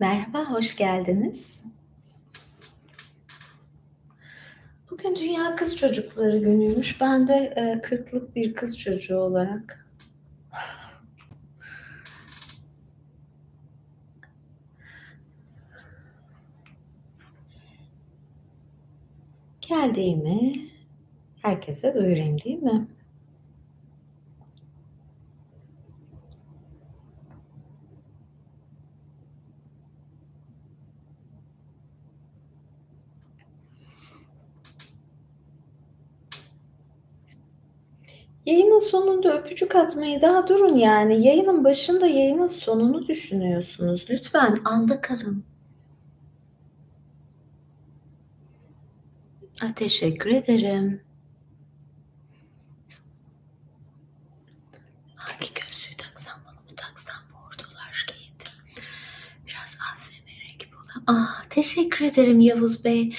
Merhaba, hoş geldiniz. Bugün Dünya Kız Çocukları Günü'ymüş. Ben de 40'lık bir kız çocuğu olarak geldiğimi herkese duyurayım, değil mi? Yayının sonunda öpücük atmayı daha durun yani. Yayının başında yayının sonunu düşünüyorsunuz. Lütfen anda kalın. Teşekkür ederim. Hangi gözlüğü taksam, bunu mu taksam, bordolar giydim. Biraz ASMR gibi olan. Teşekkür ederim Yavuz Bey.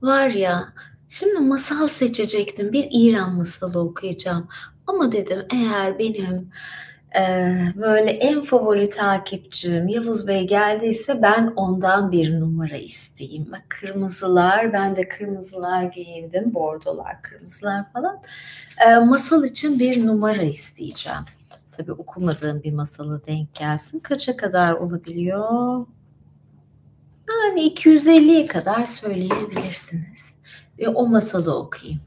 Var ya, şimdi masal seçecektim. Bir İran masalı okuyacağım. Ama dedim eğer benim böyle en favori takipçim Yavuz Bey geldiyse ben ondan bir numara isteyeyim. Bak kırmızılar, ben de kırmızılar giyindim. Bordolar, kırmızılar falan. Masal için bir numara isteyeceğim. Tabii okumadığım bir masala denk gelsin. Kaça kadar olabiliyor? Yani 250'ye kadar söyleyebilirsiniz. Ve o masalı okuyayım.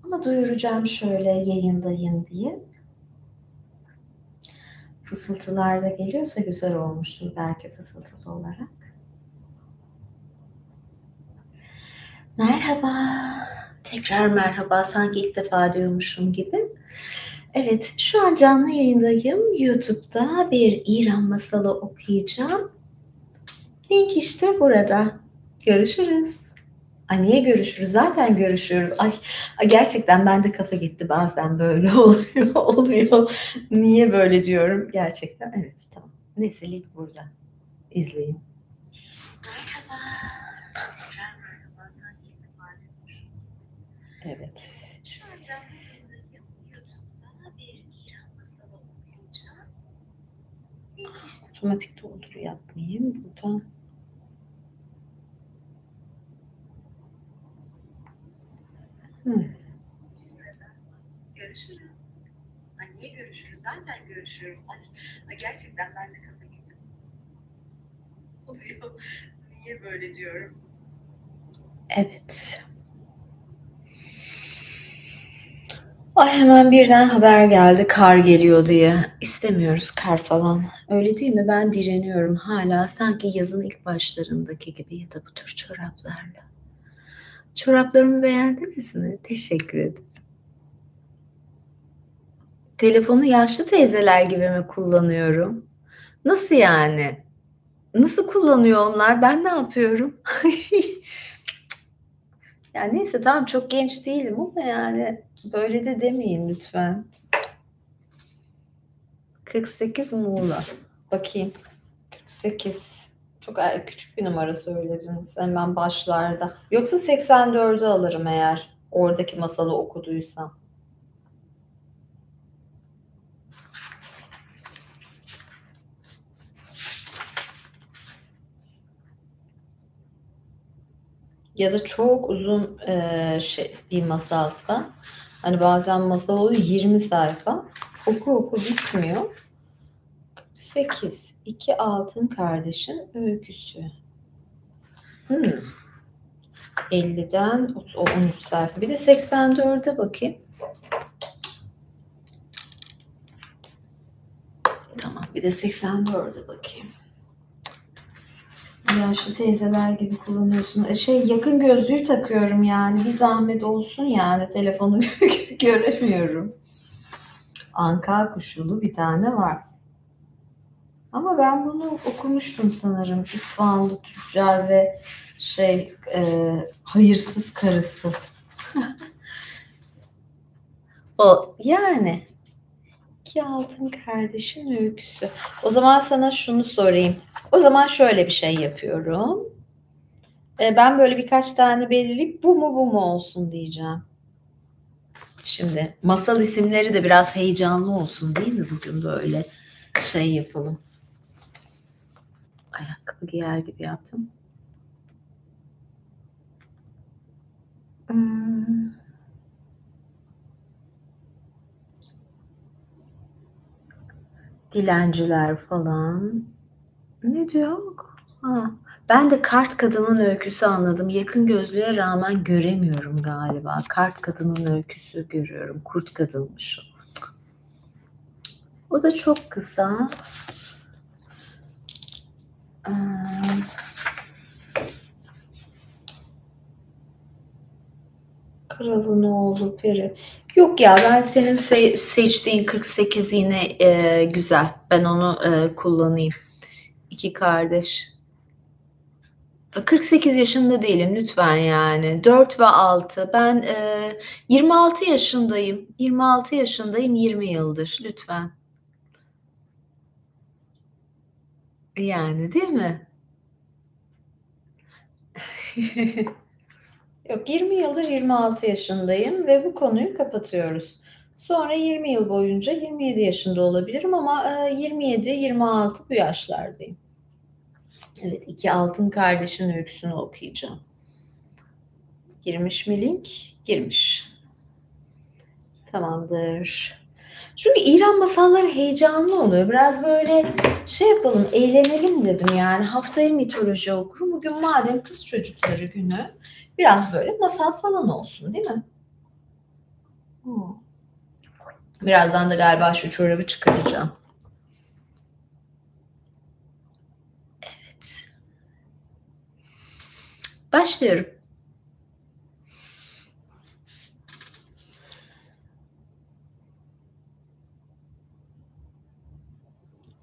Ama duyuracağım şöyle yayındayım diye. Fısıltılar da geliyorsa güzel olmuştur belki fısıltılı olarak. Merhaba. Tekrar merhaba. Sanki ilk defa diyormuşum gibi. Evet, şu an canlı yayındayım. YouTube'da bir İran masalı okuyacağım. Link işte burada. Görüşürüz. Niye görüşürüz? Zaten görüşüyoruz. Gerçekten bende kafa gitti bazen böyle oluyor. Niye böyle diyorum gerçekten. Evet tamam. Neyse link burada. İzleyin. Merhaba. Tekrar merhaba. Evet. Şu an canlı yayındayım. YouTube'da bir İran masalı okuyacağım. Otomatik doldur yapmayayım. Buradan görüşürüz. Niye görüşürüz? Zaten görüşüyoruz. Gerçekten ben de kafa gittim. Oluyor. Niye böyle diyorum? Evet. Hemen birden haber geldi kar geliyor diye. İstemiyoruz kar falan. Öyle değil mi? Ben direniyorum hala sanki yazın ilk başlarındaki gibi ya da bu tür çoraplarla. Çoraplarımı beğendiniz mi? Teşekkür ederim. Telefonu yaşlı teyzeler gibi mi kullanıyorum? Nasıl yani? Nasıl kullanıyor onlar? Ben ne yapıyorum? Ya neyse tamam çok genç değilim ama yani böyle de demeyin lütfen. 48 Muğla. Bakayım. 48. Çok küçük bir numara söylediniz hemen başlarda. Yoksa 84'ü alırım eğer oradaki masalı okuduysam. Ya da çok uzun bir masalsa hani bazen masal oluyor 20 sayfa. Oku oku bitmiyor. 8. İki Altın Kardeşin Öyküsü. 50'den 13 sayfa. Bir de 84'e bakayım. Tamam bir de 84'e bakayım. Yaşlı teyzeler gibi kullanıyorsun. Yakın gözlüğü takıyorum yani. Bir zahmet olsun yani. Telefonu göremiyorum. Anka kuşulu bir tane var. Ama ben bunu okumuştum sanırım. İsfahanlı tüccar ve hayırsız karısı. O yani iki altın kardeşin öyküsü. O zaman sana şunu sorayım. O zaman şöyle bir şey yapıyorum. Ben böyle birkaç tane belirleyip bu mu bu mu olsun diyeceğim. Şimdi masal isimleri de biraz heyecanlı olsun değil mi bugün böyle yapalım. Ayakkabı giyer gibi yaptım. Hmm. Dilenciler falan. Ne diyor? Ha. Ben de Kart Kadının Öyküsü anladım. Yakın gözlüğe rağmen göremiyorum galiba. Kart Kadının Öyküsü görüyorum. Kurt Kadınmış o. O da çok kısa. Kralın oğlu Peri. Yok ya, ben senin seçtiğin 48 yine güzel. Ben onu kullanayım. İki kardeş. 48 yaşında değilim lütfen yani. 4 ve 6. Ben 26 yaşındayım. 26 yaşındayım 20 yıldır lütfen. Yani değil mi? Yok, 20 yıldır 26 yaşındayım ve bu konuyu kapatıyoruz. Sonra 20 yıl boyunca 27 yaşında olabilirim ama 27-26 bu yaşlardayım. Evet, iki altın kardeşin öyküsünü okuyacağım. Girmiş mi link? Girmiş. Tamamdır. Çünkü İran masalları heyecanlı oluyor. Biraz böyle şey yapalım, eğlenelim dedim yani. Haftaya mitoloji okurum. Bugün madem kız çocukları günü, biraz böyle masal falan olsun, değil mi? Birazdan da galiba şu çorabı çıkaracağım. Evet. Başlıyorum.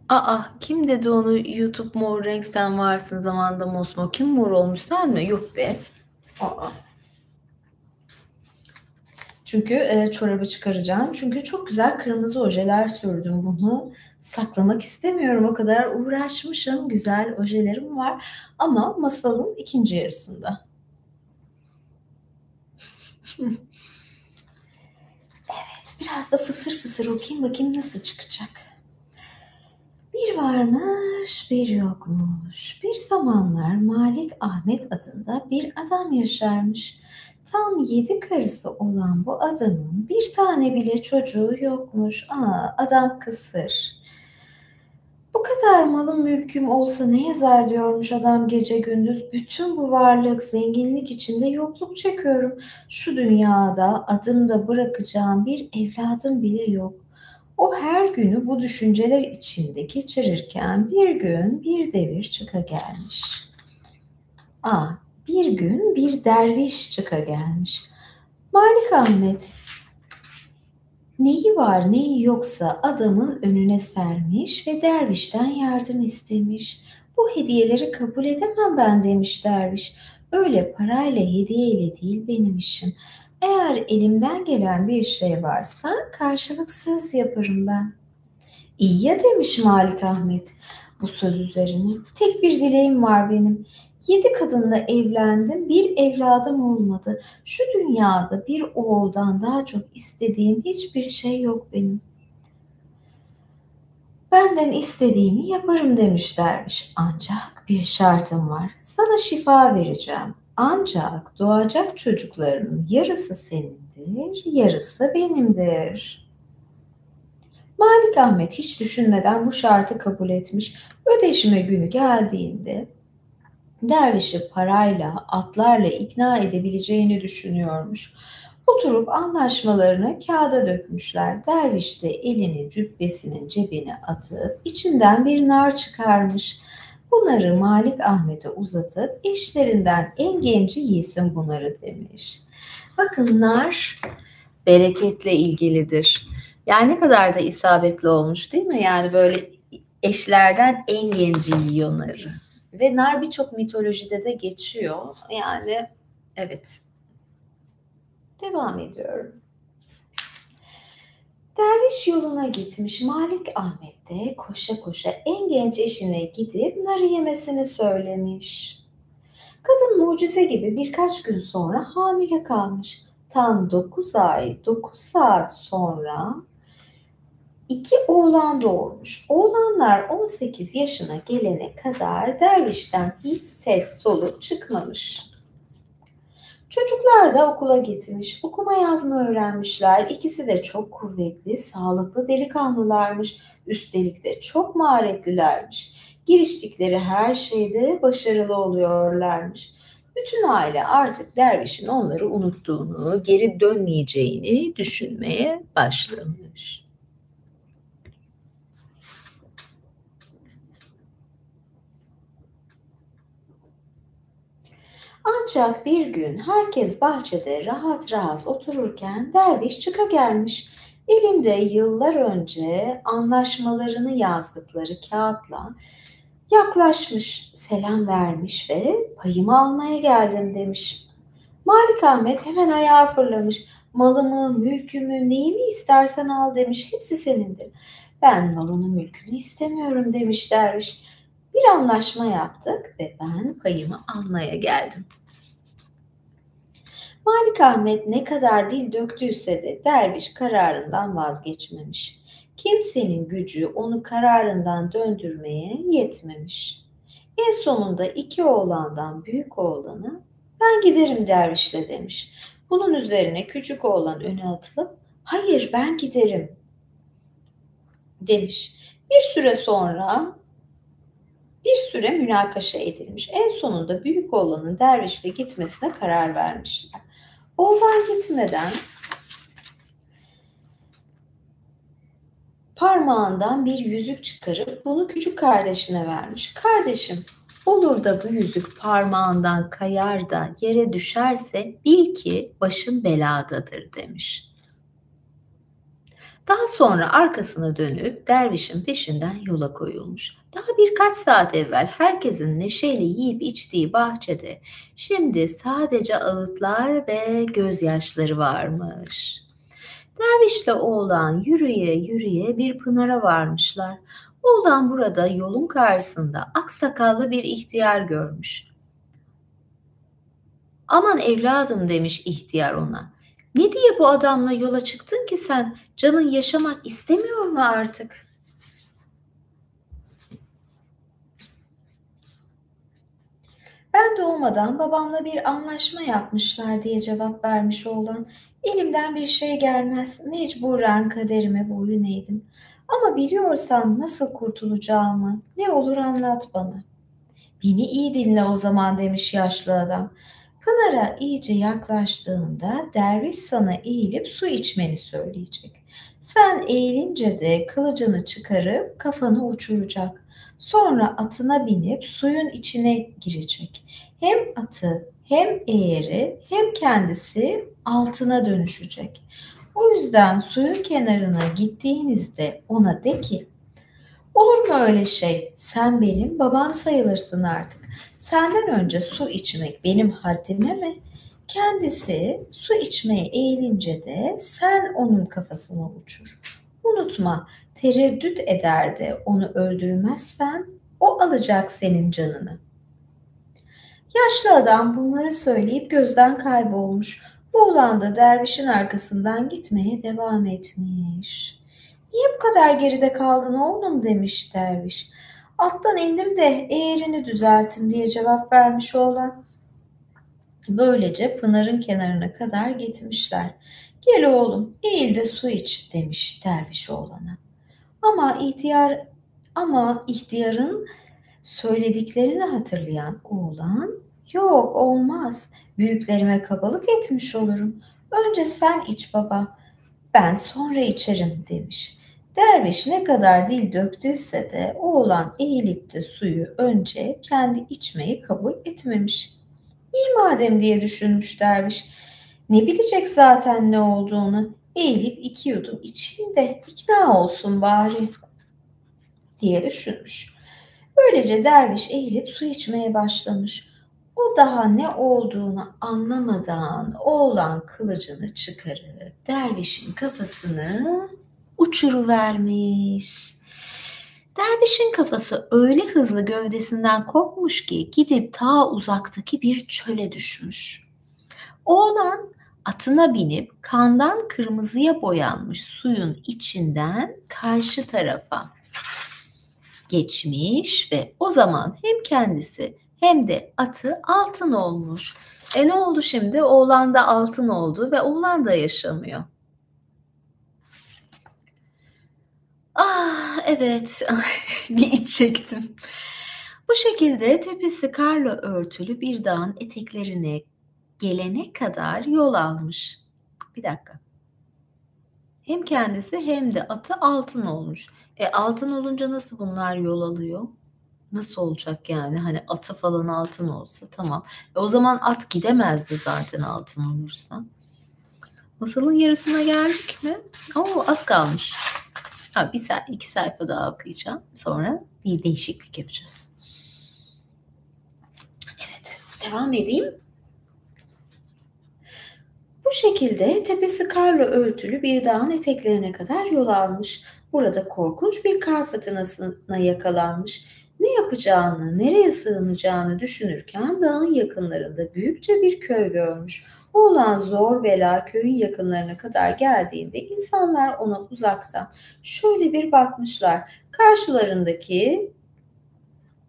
Aa, kim dedi onu? YouTube mor renkten varsın zamanda mosmor. Kim mor olmuş, sen mi? Yok be. Aa. Çünkü çorabı çıkaracağım. Çünkü çok güzel kırmızı ojeler sürdüm. Bunu saklamak istemiyorum. O kadar uğraşmışım. Güzel ojelerim var. Ama masalın ikinci yarısında. Evet, biraz da fısır fısır okuyayım, bakayım nasıl çıkacak. Bir varmış, bir yokmuş. Bir zamanlar Malik Ahmet adında bir adam yaşarmış. Tam 7 karısı olan bu adamın bir tane bile çocuğu yokmuş. Adam kısır. Bu kadar malım mülküm olsa ne yazar diyormuş adam gece gündüz. Bütün bu varlık, zenginlik içinde yokluk çekiyorum. Şu dünyada adımda bırakacağım bir evladım bile yok. O her günü bu düşünceler içinde geçirirken bir gün bir devir çıka gelmiş. Aa, bir gün bir derviş çıka gelmiş. Malik Ahmet neyi var neyi yoksa adamın önüne sermiş ve dervişten yardım istemiş. Bu hediyeleri kabul edemem ben demiş derviş. Öyle parayla hediyeyle değil benim işim. Eğer elimden gelen bir şey varsa karşılıksız yaparım ben. İyi ya demiş Malik Ahmet bu söz üzerine. Tek bir dileğim var benim. 7 kadınla evlendim, bir evladım olmadı. Şu dünyada bir oğuldan daha çok istediğim hiçbir şey yok benim. Benden istediğini yaparım demiş derviş. Ancak bir şartım var. Sana şifa vereceğim. Ancak doğacak çocukların yarısı senindir, yarısı benimdir. Malik Ahmet hiç düşünmeden bu şartı kabul etmiş. Ödeşme günü geldiğinde dervişi parayla, atlarla ikna edebileceğini düşünüyormuş. Oturup anlaşmalarını kağıda dökmüşler. Derviş de elini cübbesinin cebine atıp içinden bir nar çıkarmış. Bunları Malik Ahmet'e uzatıp eşlerinden en genci yesin bunları demiş. Bakın, nar bereketle ilgilidir. Yani ne kadar da isabetli olmuş değil mi? Yani böyle eşlerden en genci yiyor narı. Ve nar birçok mitolojide de geçiyor. Yani evet. Devam ediyorum. Derviş yoluna gitmiş. Malik Ahmet de koşa koşa en genç eşine gidip narı yemesini söylemiş. Kadın mucize gibi birkaç gün sonra hamile kalmış. Tam 9 ay 9 saat sonra 2 oğlan doğurmuş. Oğlanlar 18 yaşına gelene kadar dervişten hiç ses soluk çıkmamış. Çocuklar da okula gitmiş, okuma yazma öğrenmişler. İkisi de çok kuvvetli, sağlıklı delikanlılarmış. Üstelik de çok maharetlilermiş. Giriştikleri her şeyde başarılı oluyorlarmış. Bütün aile artık dervişin onları unuttuğunu, geri dönmeyeceğini düşünmeye başlamış. Ancak bir gün herkes bahçede rahat rahat otururken derviş çıka gelmiş. Elinde yıllar önce anlaşmalarını yazdıkları kağıtla yaklaşmış, selam vermiş ve payımı almaya geldim demiş. Malik Ahmet hemen ayağa fırlamış. Malımı, mülkümü, neyimi istersen al demiş. Hepsi senindir. Ben malını, mülkünü istemiyorum demiş derviş. Bir anlaşma yaptık ve ben payımı almaya geldim. Malik Ahmet ne kadar dil döktüyse de derviş kararından vazgeçmemiş. Kimsenin gücü onu kararından döndürmeye yetmemiş. En sonunda 2 oğlandan büyük oğlanı ben giderim dervişle demiş. Bunun üzerine küçük oğlan öne atılıp hayır ben giderim demiş. Bir süre münakaşa edilmiş. En sonunda büyük oğlanın dervişle gitmesine karar vermişler. Oğlan gitmeden parmağından bir yüzük çıkarıp bunu küçük kardeşine vermiş. Kardeşim, olur da bu yüzük parmağından kayar da yere düşerse bil ki başın beladadır demiş. Daha sonra arkasına dönüp dervişin peşinden yola koyulmuş. Daha birkaç saat evvel herkesin neşeyle yiyip içtiği bahçede şimdi sadece ağıtlar ve gözyaşları varmış. Dervişle oğlan yürüye yürüye bir pınara varmışlar. Oğlan burada yolun karşısında aksakallı bir ihtiyar görmüş. Aman evladım demiş ihtiyar ona. Ne diye bu adamla yola çıktın ki sen? Canın yaşamak istemiyor mu artık? Ben doğmadan babamla bir anlaşma yapmışlar diye cevap vermiş oğlan. Elimden bir şey gelmez. Mecburen kaderime boyun eğdim. Ama biliyorsan nasıl kurtulacağımı ne olur anlat bana. Beni iyi dinle o zaman demiş yaşlı adam. Pınar'a iyice yaklaştığında derviş sana eğilip su içmeni söyleyecek. Sen eğilince de kılıcını çıkarıp kafanı uçuracak. Sonra atına binip suyun içine girecek. Hem atı hem eğeri hem kendisi altına dönüşecek. O yüzden suyun kenarına gittiğinizde ona de ki olur mu öyle şey? Sen benim babam sayılırsın artık. Senden önce su içmek benim haddime mi? Kendisi su içmeye eğilince de sen onun kafasına uçur. Unutma, tereddüt eder de onu öldürmezsen o alacak senin canını. Yaşlı adam bunları söyleyip gözden kaybolmuş. Oğlan da dervişin arkasından gitmeye devam etmiş. Niye bu kadar geride kaldın oğlum demiş derviş. Attan indim de eğerini düzelttim diye cevap vermiş oğlan. Böylece pınarın kenarına kadar gitmişler. Gel oğlum eğil de su iç demiş derviş oğlana. Ama ihtiyarın söylediklerini hatırlayan oğlan yok olmaz büyüklerime kabalık etmiş olurum. Önce sen iç baba ben sonra içerim demiş. Derviş ne kadar dil döktüyse de oğlan eğilip de suyu önce kendi içmeyi kabul etmemiş. İyi madem diye düşünmüş derviş. Ne bilecek zaten ne olduğunu eğilip 2 yudum içeyim de ikna olsun bari diye düşünmüş. Böylece derviş eğilip su içmeye başlamış. O daha ne olduğunu anlamadan oğlan kılıcını çıkarıp dervişin kafasını uçuruvermiş. Dervişin kafası öyle hızlı gövdesinden kopmuş ki gidip ta uzaktaki bir çöle düşmüş. Oğlan atına binip kandan kırmızıya boyanmış suyun içinden karşı tarafa geçmiş ve o zaman hem kendisi hem de atı altın olmuş. Ne oldu şimdi? Oğlan da altın oldu ve oğlan da yaşamıyor. Ah, evet, bir iç çektim. Bu şekilde tepesi karla örtülü bir dağın eteklerine gelene kadar yol almış. Bir dakika. Hem kendisi hem de atı altın olmuş. Altın olunca nasıl bunlar yol alıyor? Nasıl olacak yani? Hani atı falan altın olsa tamam. O zaman at gidemezdi zaten altın olursa. Masalın yarısına geldik mi? Oo, az kalmış. İki sayfa daha okuyacağım. Sonra bir değişiklik yapacağız. Evet, devam edeyim. Bu şekilde tepesi karla örtülü bir dağın eteklerine kadar yol almış. Burada korkunç bir kar fırtınasına yakalanmış. Ne yapacağını, nereye sığınacağını düşünürken dağın yakınlarında büyükçe bir köy görmüş. Oğlan zor bela köyün yakınlarına kadar geldiğinde insanlar ona uzaktan şöyle bir bakmışlar. Karşılarındaki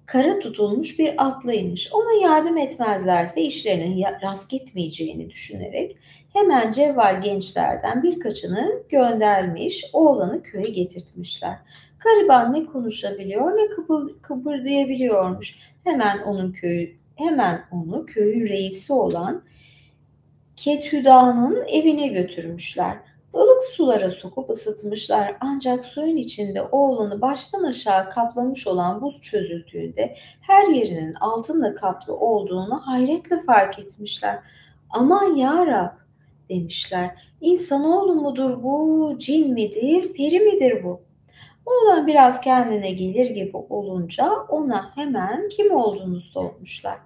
kara tutulmuş bir atlıymış. Ona yardım etmezlerse işlerinin rast gitmeyeceğini düşünerek hemen cevval gençlerden birkaçını göndermiş, oğlanı köye getirtmişler. Gariban ne konuşabiliyor ne kıpırdayabiliyormuş. Hemen onu köyün reisi olan Kethüda'nın evine götürmüşler. Ilık sulara sokup ısıtmışlar ancak suyun içinde oğlanı baştan aşağı kaplamış olan buz çözüldüğünde her yerinin altınla kaplı olduğunu hayretle fark etmişler. Aman ya Rab demişler. İnsanoğlu mudur bu, cin midir, peri midir bu? Oğlan biraz kendine gelir gibi olunca ona hemen kim olduğunu sormuşlar.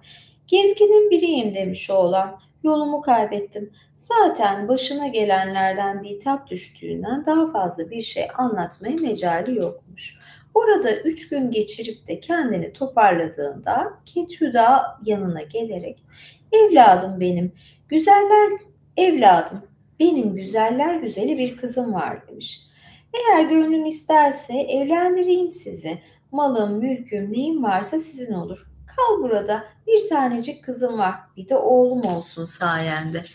Gezginin biriyim demiş oğlan. Yolumu kaybettim. Zaten başına gelenlerden bitap düştüğünden daha fazla bir şey anlatmaya mecali yokmuş. Orada 3 gün geçirip de kendini toparladığında Kethüda yanına gelerek evladım evladım benim güzeller güzeli bir kızım var demiş. Eğer gönlün isterse evlendireyim sizi. Malım, mülküm, neyim varsa sizin olur. Kal burada. Bir tanecik kızım var. Bir de oğlum olsun sayende.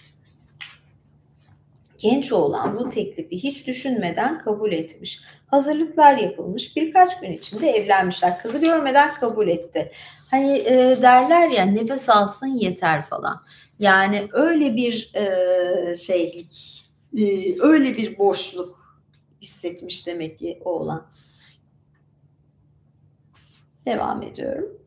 Genç oğlan bu teklifi hiç düşünmeden kabul etmiş. Hazırlıklar yapılmış. Birkaç gün içinde evlenmişler. Kızı görmeden kabul etti. Hani derler ya nefes alsın yeter falan. Yani öyle bir şeylik, öyle bir boşluk hissetmiş demek ki oğlan. Devam ediyorum.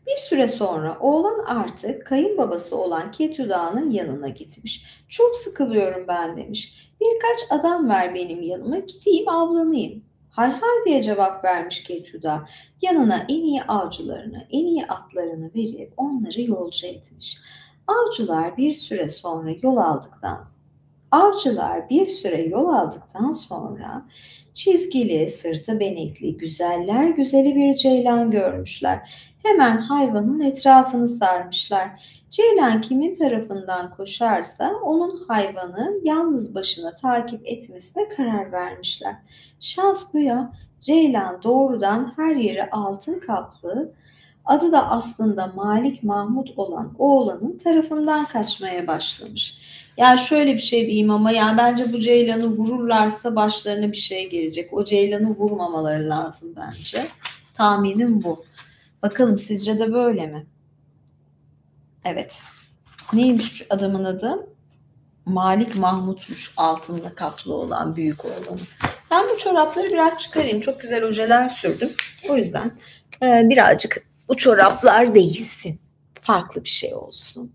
Bir süre sonra oğlan artık kayınbabası olan Ketüda'nın yanına gitmiş. Çok sıkılıyorum ben demiş. Birkaç adam ver benim yanıma gideyim avlanayım. Hay hay diye cevap vermiş Ketüda. Yanına en iyi avcılarını, en iyi atlarını verip onları yolcu etmiş. Avcılar bir süre yol aldıktan sonra çizgili, sırtı benekli, güzeller güzeli bir ceylan görmüşler. Hemen hayvanın etrafını sarmışlar. Ceylan kimin tarafından koşarsa onun hayvanı yalnız başına takip etmesine karar vermişler. Şans bu ya, Ceylan doğrudan her yeri altın kaplı, adı da aslında Malik Mahmut olan oğlanın tarafından kaçmaya başlamış. Ya şöyle bir şey diyeyim ama ya bence bu ceylanı vururlarsa başlarına bir şey gelecek. O ceylanı vurmamaları lazım bence. Tahminim bu. Bakalım sizce de böyle mi? Evet. Neymiş adamın adı? Malik Mahmut'muş, altınla kaplı olan büyük oğlanı. Ben bu çorapları biraz çıkarayım. Çok güzel ojeler sürdüm. O yüzden birazcık bu çoraplar değişsin. Farklı bir şey olsun.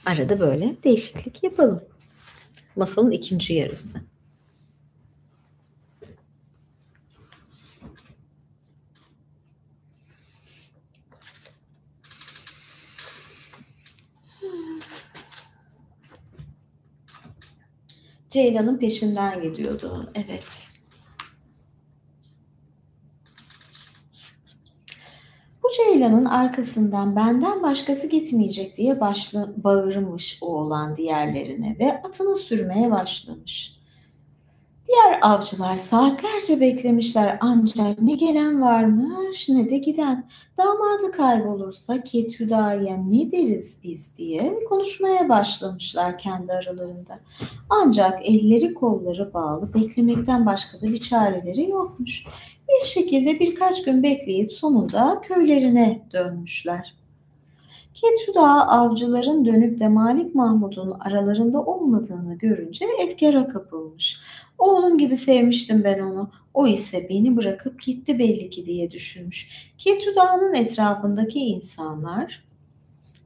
Arada böyle değişiklik yapalım. Masalın ikinci yarısı. Ceylan'ın peşinden gidiyordu. Evet. Bu ceylanın arkasından benden başkası gitmeyecek diye bağırmış oğlan diğerlerine ve atını sürmeye başlamış. Diğer avcılar saatlerce beklemişler ancak ne gelen varmış ne de giden. Damadı kaybolursa Ketüda'ya ne deriz biz diye konuşmaya başlamışlar kendi aralarında. Ancak elleri kolları bağlı beklemekten başka da bir çareleri yokmuş. Bir şekilde birkaç gün bekleyip sonunda köylerine dönmüşler. Ketüda avcıların dönüp de Malik Mahmud'un aralarında olmadığını görünce efkara kapılmış. Oğlum gibi sevmiştim ben onu. O ise beni bırakıp gitti belli ki diye düşünmüş. Ketüda'nın etrafındaki insanlar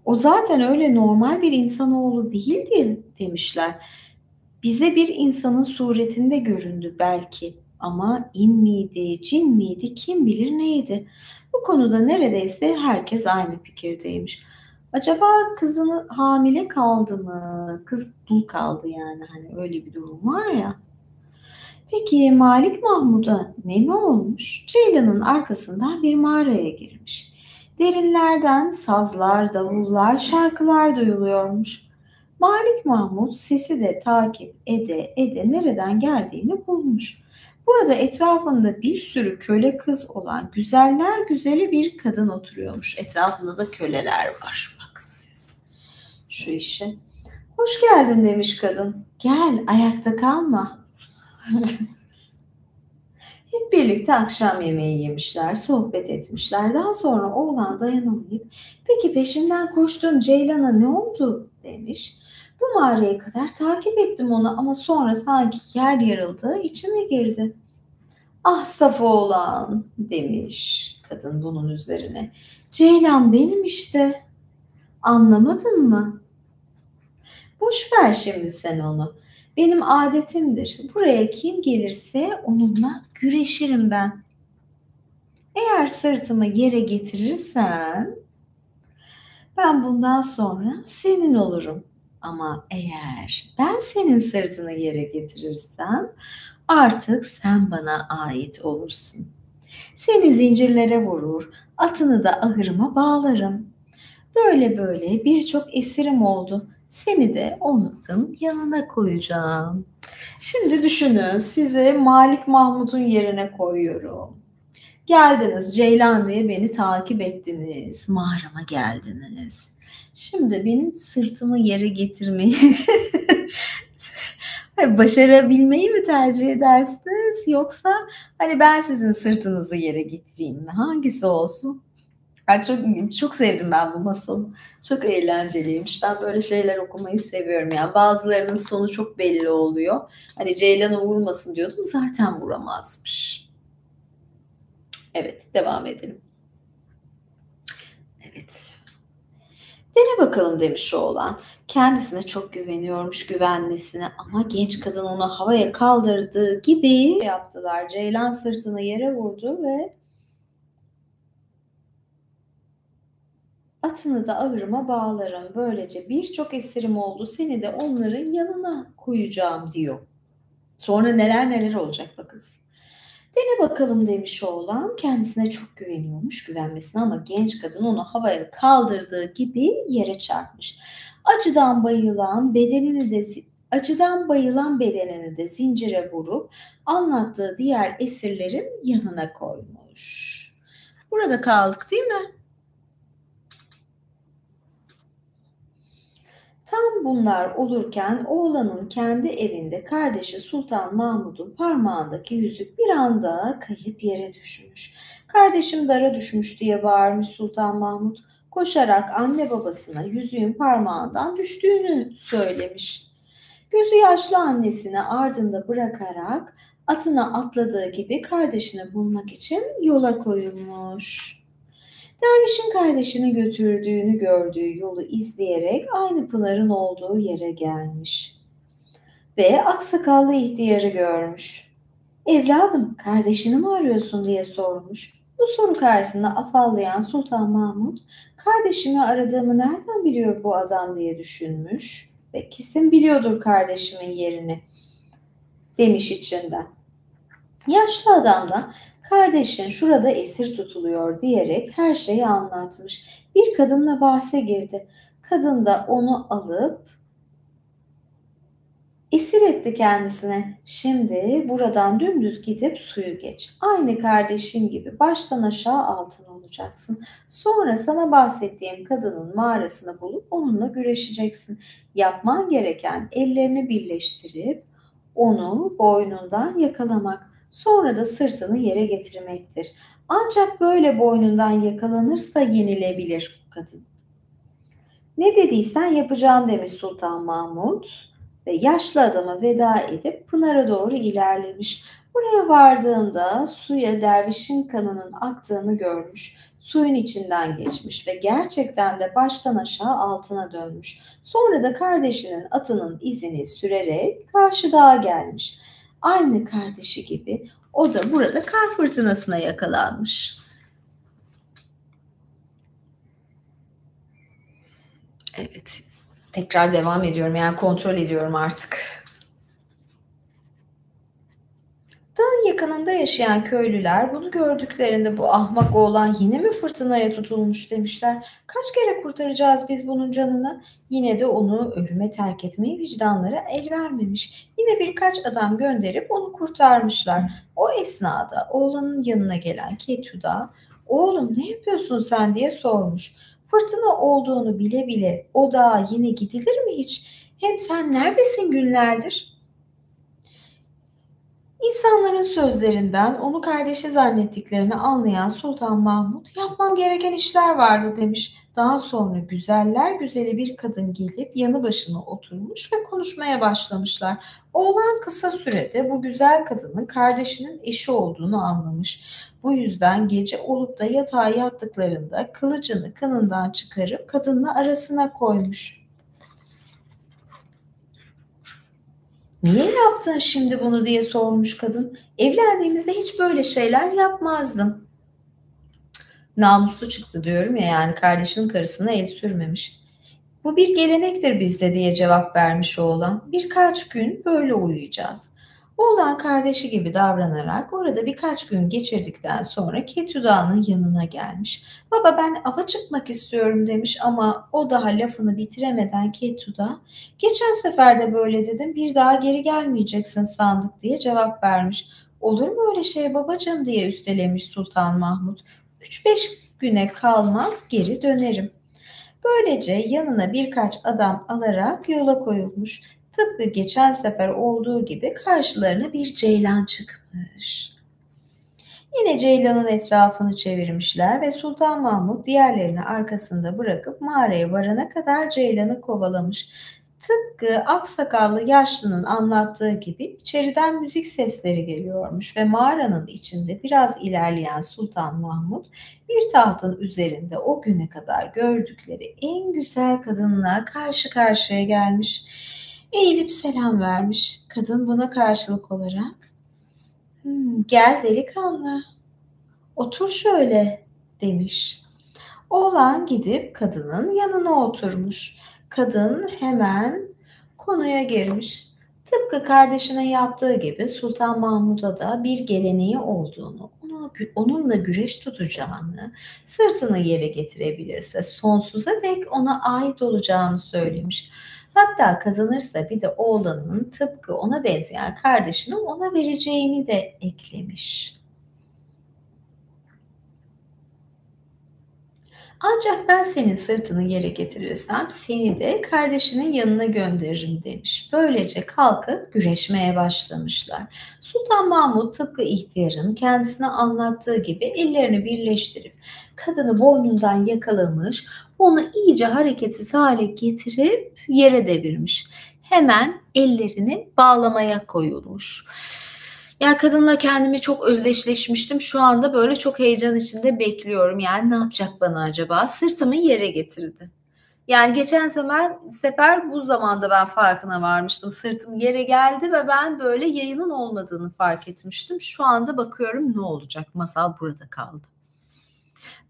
o zaten öyle normal bir insanoğlu değildi demişler. Bize bir insanın suretinde göründü belki ama in miydi, cin miydi kim bilir neydi. Bu konuda neredeyse herkes aynı fikirdeymiş. Acaba kızını hamile kaldı mı? Kız dul kaldı yani hani öyle bir durum var ya. Peki Malik Mahmud'a ne mi olmuş? Ceylan'ın arkasından bir mağaraya girmiş. Derinlerden sazlar, davullar, şarkılar duyuluyormuş. Malik Mahmud sesi de takip ede ede nereden geldiğini bulmuş. Burada etrafında bir sürü köle kız olan güzeller güzeli bir kadın oturuyormuş. Etrafında da köleler var. Bakın siz şu işe. Hoş geldin demiş kadın. Gel ayakta kalma. Hep birlikte akşam yemeği yemişler, sohbet etmişler. Daha sonra oğlan dayanamayıp, peki peşimden koştuğum Ceylan'a ne oldu demiş. Bu mağaraya kadar takip ettim onu ama sonra sanki yer yarıldı, içine girdi. Ah saf oğlan demiş kadın bunun üzerine. Ceylan benim işte. Anlamadın mı? Boş ver şimdi sen onu. Benim adetimdir. Buraya kim gelirse onunla güreşirim ben. Eğer sırtımı yere getirirsen ben bundan sonra senin olurum. Ama eğer ben senin sırtını yere getirirsem artık sen bana ait olursun. Seni zincirlere vurur, atını da ahırıma bağlarım. Böyle böyle birçok esirim oldu. Seni de onun yanına koyacağım. Şimdi düşünün sizi Malik Mahmud'un yerine koyuyorum. Geldiniz Ceylan diye beni takip ettiniz. Mağarama geldiniz. Şimdi benim sırtımı yere getirmeyi başarabilmeyi mi tercih edersiniz yoksa hani ben sizin sırtınızı yere getireyim mi? Hangisi olsun? Ben çok sevdim ben bu masalı. Çok eğlenceliymiş. Ben böyle şeyler okumayı seviyorum. Yani bazılarının sonu çok belli oluyor. Hani Ceylan'a vurmasın diyordum. Zaten vuramazmış. Evet, devam edelim. Evet. Dene bakalım demiş oğlan. Kendisine çok güveniyormuş güvenmesine ama genç kadın onu havaya kaldırdığı gibi yaptılar. Ceylan sırtını yere vurdu ve atını da ahırıma bağlarım. Böylece birçok esirim oldu. Seni de onların yanına koyacağım diyor. Sonra neler neler olacak bakız. Dene bakalım demiş oğlan. Kendisine çok güveniyormuş güvenmesine ama genç kadın onu havaya kaldırdığı gibi yere çarpmış. Acıdan bayılan bedenini de zincire vurup anlattığı diğer esirlerin yanına koymuş. Burada kaldık değil mi? Tam bunlar olurken oğlanın kendi evinde kardeşi Sultan Mahmud'un parmağındaki yüzük bir anda kayıp yere düşmüş. Kardeşim dara düşmüş diye bağırmış Sultan Mahmud. Koşarak anne babasına yüzüğün parmağından düştüğünü söylemiş. Gözü yaşlı annesini ardında bırakarak atına atladığı gibi kardeşini bulmak için yola koyulmuş. Dervişin kardeşini götürdüğünü gördüğü yolu izleyerek aynı pınarın olduğu yere gelmiş ve aksakallı ihtiyarı görmüş. Evladım, kardeşini mi arıyorsun diye sormuş. Bu soru karşısında afallayan Sultan Mahmud, kardeşimi aradığımı nereden biliyor bu adam diye düşünmüş ve kesin biliyordur kardeşimin yerini. demiş içinden. Yaşlı adam da kardeşin şurada esir tutuluyor diyerek her şeyi anlatmış. Bir kadınla bahse girdi. Kadın da onu alıp esir etti kendisine. Şimdi buradan dümdüz gidip suyu geç. Aynı kardeşin gibi baştan aşağı altın olacaksın. Sonra sana bahsettiğim kadının mağarasını bulup onunla güreşeceksin. Yapman gereken ellerini birleştirip onu boynundan yakalamak. Sonra da sırtını yere getirmektir. Ancak böyle boynundan yakalanırsa yenilebilir kadın. Ne dediysen yapacağım demiş Sultan Mahmut ve yaşlı adama veda edip Pınar'a doğru ilerlemiş. Buraya vardığında suya dervişin kanının aktığını görmüş. Suyun içinden geçmiş ve gerçekten de baştan aşağı altına dönmüş. Sonra da kardeşinin atının izini sürerek karşı dağa gelmiş. Aynı kardeşi gibi o da burada kar fırtınasına yakalanmış. Evet, tekrar devam ediyorum. Yani kontrol ediyorum artık. Dağın yakınında yaşayan köylüler bunu gördüklerinde bu ahmak oğlan yine mi fırtınaya tutulmuş demişler. Kaç kere kurtaracağız biz bunun canını? Yine de onu ölüme terk etmeye vicdanları el vermemiş. Yine birkaç adam gönderip onu kurtarmışlar. O esnada oğlanın yanına gelen Ketüda, "Oğlum ne yapıyorsun sen?" diye sormuş. "Fırtına olduğunu bile bile o dağa yine gidilir mi hiç? Hem sen neredesin günlerdir?" İnsanların sözlerinden onu kardeşi zannettiklerini anlayan Sultan Mahmut, "Yapmam gereken işler vardı." demiş. Daha sonra güzeller güzeli bir kadın gelip yanı başına oturmuş ve konuşmaya başlamışlar. Oğlan kısa sürede bu güzel kadının kardeşinin eşi olduğunu anlamış. Bu yüzden gece olup da yatağa yattıklarında kılıcını kınından çıkarıp kadınla arasına koymuş. "Niye yaptın şimdi bunu?" diye sormuş kadın. "Evlendiğimizde hiç böyle şeyler yapmazdım." Namuslu çıktı diyorum ya, yani kardeşinin karısına el sürmemiş. "Bu bir gelenektir bizde." diye cevap vermiş oğlan. "Birkaç gün böyle uyuyacağız." Oğlan kardeşi gibi davranarak orada birkaç gün geçirdikten sonra Ketüda'nın yanına gelmiş. "Baba, ben ava çıkmak istiyorum." demiş ama o daha lafını bitiremeden Ketüda, "Geçen sefer de böyle dedim, bir daha geri gelmeyeceksin sandık." diye cevap vermiş. "Olur mu öyle şey babacığım?" diye üstelemiş Sultan Mahmut. "3-5 güne kalmaz geri dönerim." Böylece yanına birkaç adam alarak yola koyulmuş. Tıpkı geçen sefer olduğu gibi karşılarına bir ceylan çıkmış. Yine ceylanın etrafını çevirmişler ve Sultan Mahmut diğerlerini arkasında bırakıp mağaraya varana kadar ceylanı kovalamış. Tıpkı aksakallı yaşlının anlattığı gibi içeriden müzik sesleri geliyormuş ve mağaranın içinde biraz ilerleyen Sultan Mahmut bir tahtın üzerinde o güne kadar gördükleri en güzel kadınla karşı karşıya gelmiş. Eğilip selam vermiş. Kadın buna karşılık olarak, "Gel delikanlı, otur şöyle." demiş. Oğlan gidip kadının yanına oturmuş. Kadın hemen konuya girmiş. Tıpkı kardeşine yaptığı gibi Sultan Mahmud'a da bir geleneği olduğunu, onunla güreş tutacağını, sırtını yere getirebilirse sonsuza dek ona ait olacağını söylemiş. Hatta kazanırsa bir de oğlanın tıpkı ona benzeyen kardeşini ona vereceğini de eklemiş. "Ancak ben senin sırtını yere getirirsem seni de kardeşinin yanına gönderirim." demiş. Böylece kalkıp güreşmeye başlamışlar. Sultan Mahmut tıpkı ihtiyarın kendisine anlattığı gibi ellerini birleştirip kadını boynundan yakalamış, onu iyice hareketsiz hale getirip yere devirmiş. Hemen ellerini bağlamaya koyulmuş. Ya kadınla kendimi çok özdeşleşmiştim. Şu anda böyle çok heyecan içinde bekliyorum. Yani ne yapacak bana acaba? Sırtımı yere getirdi. Yani geçen sefer bu zamanda ben farkına varmıştım. Sırtım yere geldi ve ben böyle yayının olmadığını fark etmiştim. Şu anda bakıyorum ne olacak? Masal burada kaldı.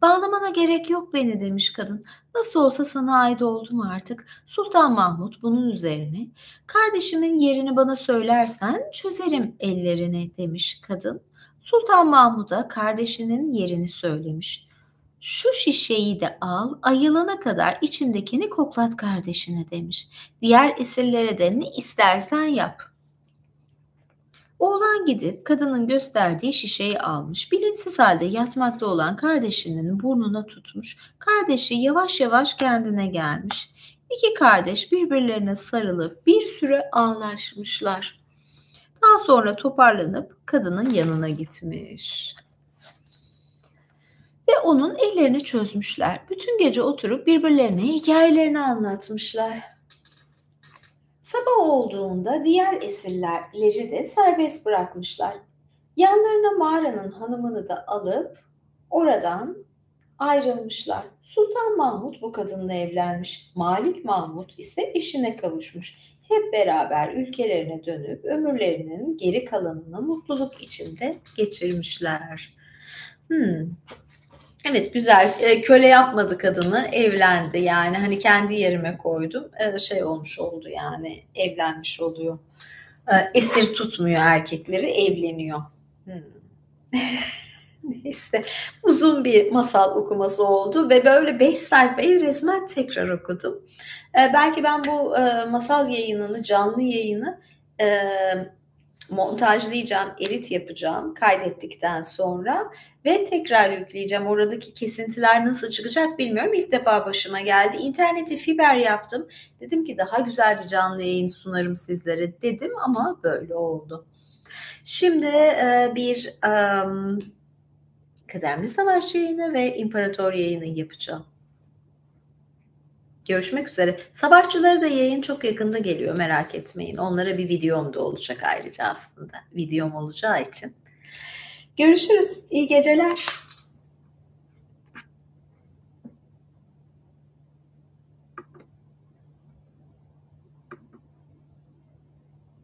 Bağlamana gerek yok beni demiş kadın. Nasıl olsa sana ait oldum artık. Sultan Mahmut bunun üzerine kardeşimin yerini bana söylersen çözerim ellerini demiş kadın. Sultan Mahmud'a kardeşinin yerini söylemiş. Şu şişeyi de al, ayılana kadar içindekini koklat kardeşine demiş. Diğer esirlere de ne istersen yap. Oğlan gidip kadının gösterdiği şişeyi almış. Bilinçsiz halde yatmakta olan kardeşinin burnuna tutmuş. Kardeşi yavaş yavaş kendine gelmiş. İki kardeş birbirlerine sarılıp bir süre ağlaşmışlar. Daha sonra toparlanıp kadının yanına gitmiş. Ve onun ellerini çözmüşler. Bütün gece oturup birbirlerine hikayelerini anlatmışlar. Sabah olduğunda diğer esirleri de serbest bırakmışlar. Yanlarına mağaranın hanımını da alıp oradan ayrılmışlar. Sultan Mahmut bu kadınla evlenmiş. Malik Mahmut ise eşine kavuşmuş. Hep beraber ülkelerine dönüp ömürlerinin geri kalanını mutluluk içinde geçirmişler. Evet, güzel. Köle yapmadı kadını, evlendi. Yani hani kendi yerime koydum. Şey olmuş oldu yani, evlenmiş oluyor. Esir tutmuyor erkekleri, evleniyor. Neyse, uzun bir masal okuması oldu ve böyle 5 sayfayı resmen tekrar okudum. Belki ben bu masal yayınını, canlı yayını montajlayacağım, edit yapacağım kaydettikten sonra ve tekrar yükleyeceğim. Oradaki kesintiler nasıl çıkacak bilmiyorum. İlk defa başıma geldi. İnterneti fiber yaptım. Dedim ki daha güzel bir canlı yayın sunarım sizlere dedim ama böyle oldu. Şimdi bir Kıdemli Savaşçı yayını ve İmparator yayını yapacağım. Görüşmek üzere. Savaşçıları da yayın çok yakında geliyor, merak etmeyin. Onlara bir videom da olacak ayrıca aslında. Videom olacağı için. Görüşürüz. İyi geceler.